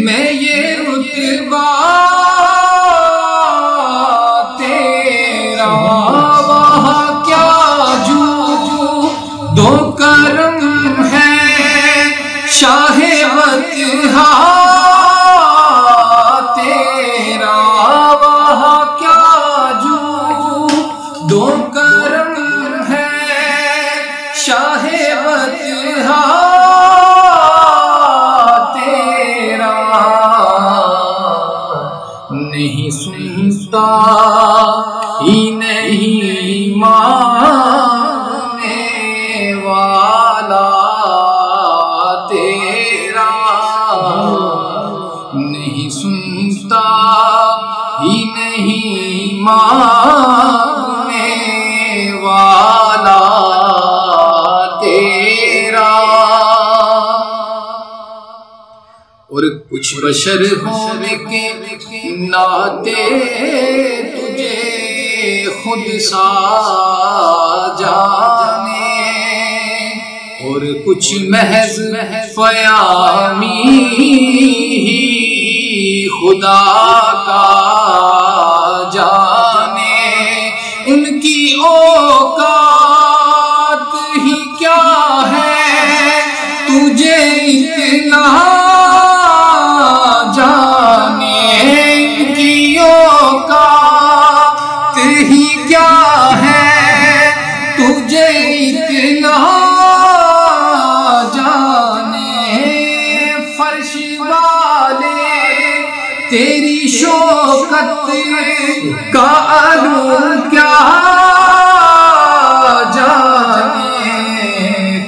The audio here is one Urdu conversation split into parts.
میں یہ رتبہ تیرا، وہاں کیا جو دو کرم ہے شاہ بطحا تیرا، وہاں کیا جو دو کرم ہے شاہ بطحا تیرا، نہیں سنتا ہی نہیں ماننے والا تیرا، نہیں سنتا ہی نہیں ماننے والا تیرا، اور کچھ بشر ہونے کے ناطے تجھے خود سا جانے، اور کچھ محض فیامی ہی خدا کا جانے، ان کی اوقات ہی کیا ہے تجھے اتنا جانے، ان کی اوقات ہی کیا ہے تجھے اتنا جانے، فرش والے تیری شوکت کا علوم کیا جانے،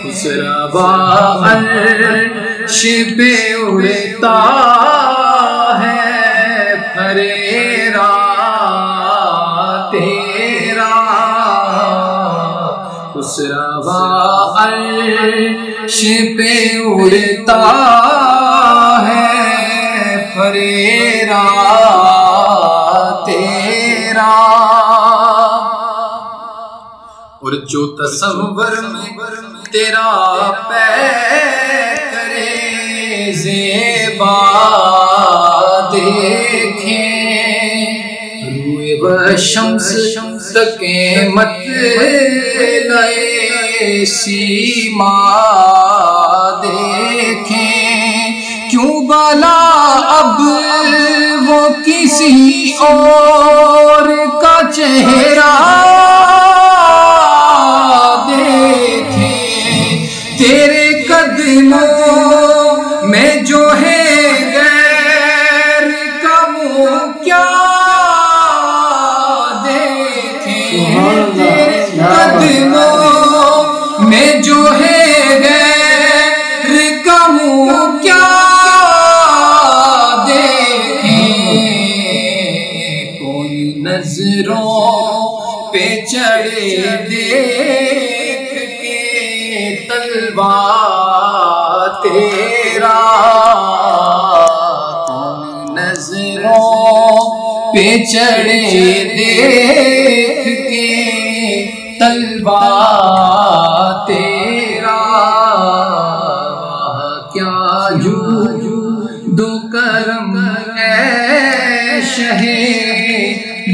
خسروا عرش پہ اڑتا ہے پھریرا تیرا، خسروا عرش پہ اڑتا ہے پھریرا تیرا، اور جو تصور میں تیرا پے کرے زیبا دیکھیں، روئے بشمس تکے مت لئے سیما دیکھیں، کیوں بلا اب وہ کسی اور کا چہرہ دیکھیں، تیرے قدموں میں جو ہے غیر کا منہ کیا دیکھیں، تیرے قدموں میں جو ہے غیر کا منہ کیا دیکھیں، کوئی نظروں پہ چڑھے دیکھ کے طلبہ تیرا، کون نظروں پہ چڑھے دیکھ کے طلبہ تیرا، کیا جو دو کرم ہے شہ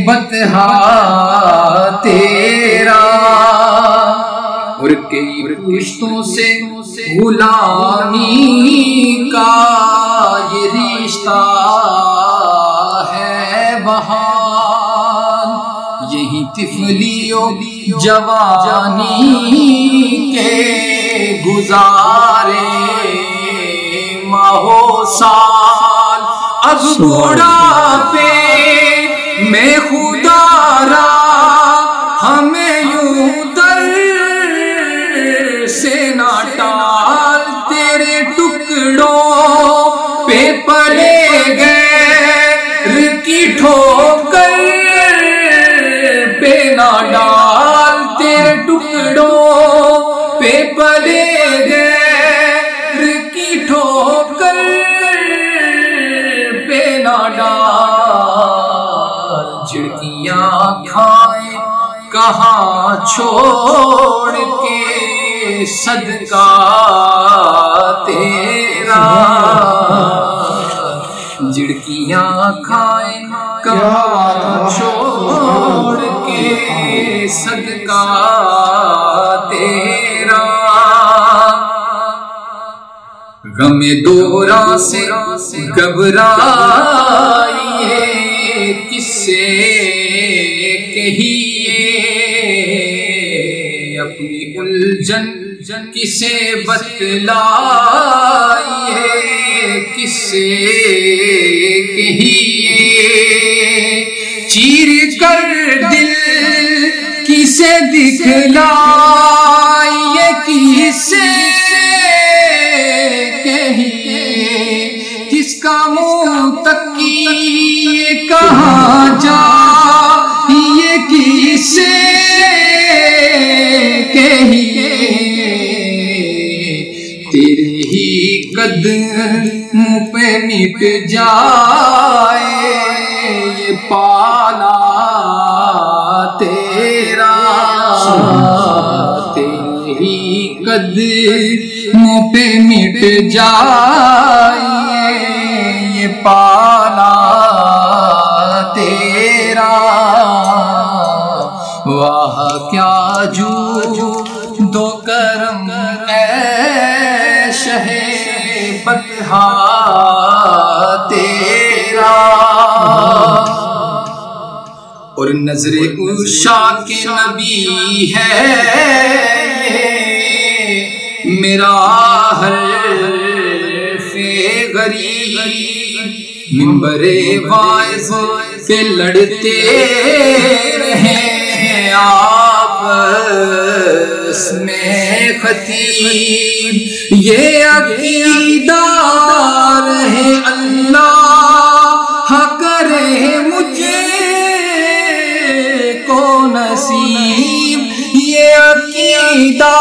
بطحا تیرا، اور کئی پشتوں سے غلامی کا یہ رشتہ ہے بہان، یہی طفلی و جوانی کے گزارے ماہو سال، اب بڑھاپے میں خدا را ہمیں یوں در سے نہ ٹال، تیرے ٹکڑوں پہ پڑے غیر کی ٹھوکر پہ نہ ڈال، تیرے ٹکڑوں پہ پڑے غیر کی ٹھوکر پہ نہ ڈال، جھڑکیاں کھائے کہاں چھوڑ کے صدقہ تیرا، روٹیاں کھائیں کمانا چھوڑ کے صدقہ تیرا، غم دورا سے گھبرائیے کس سے کہیے، اپنی الجھن کسے بتلائیے کس سے کہیے، چیر کر دل کسے دکھلائیے کس سے کہیے، کس کا منہ تکیے کہاں جائیے کس سے کہیے، تیرے ہی قدم پہ مٹ جائے یہ پالا تیرا، تیرے ہی قدم پہ مٹ جائے یہ پالا تیرا، واہ کیا جو دو کرم اے شہ بطحا تیرا، اور نظر عشا کے نبی ہے میرا حرف غریب، منبر واعظ پہ لڑتے رہے آپس میں خطیب، یہ عقیدہ رہے اللہ کرے مجھے کو نصیب، یہ عقیدہ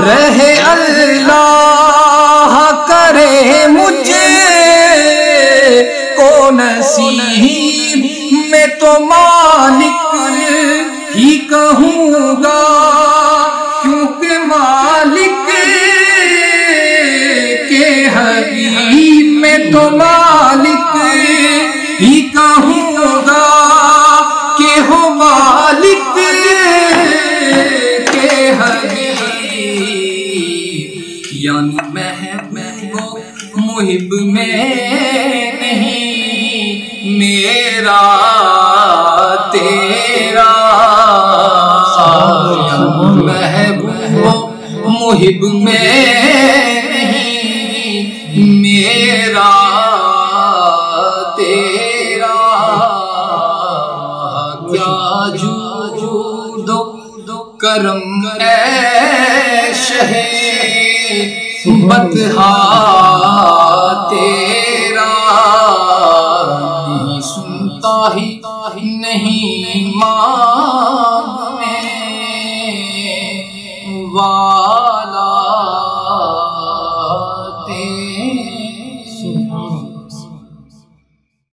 رہے اللہ کرے مجھے کو نصیب، میں تو مالک ہی کہوں گا کیونکہ مالک کے حبیب، میں تو مالک ہی کہوں گا کہ ہو مالک کے حبیب، یعنی محب محب میں نہیں میرا تیرا، محبوب محب میں نہیں میرا تیرا، کیا جود و کرم اے شہ بطحا تیرا، نہیں سنتا ہی نہیں ماں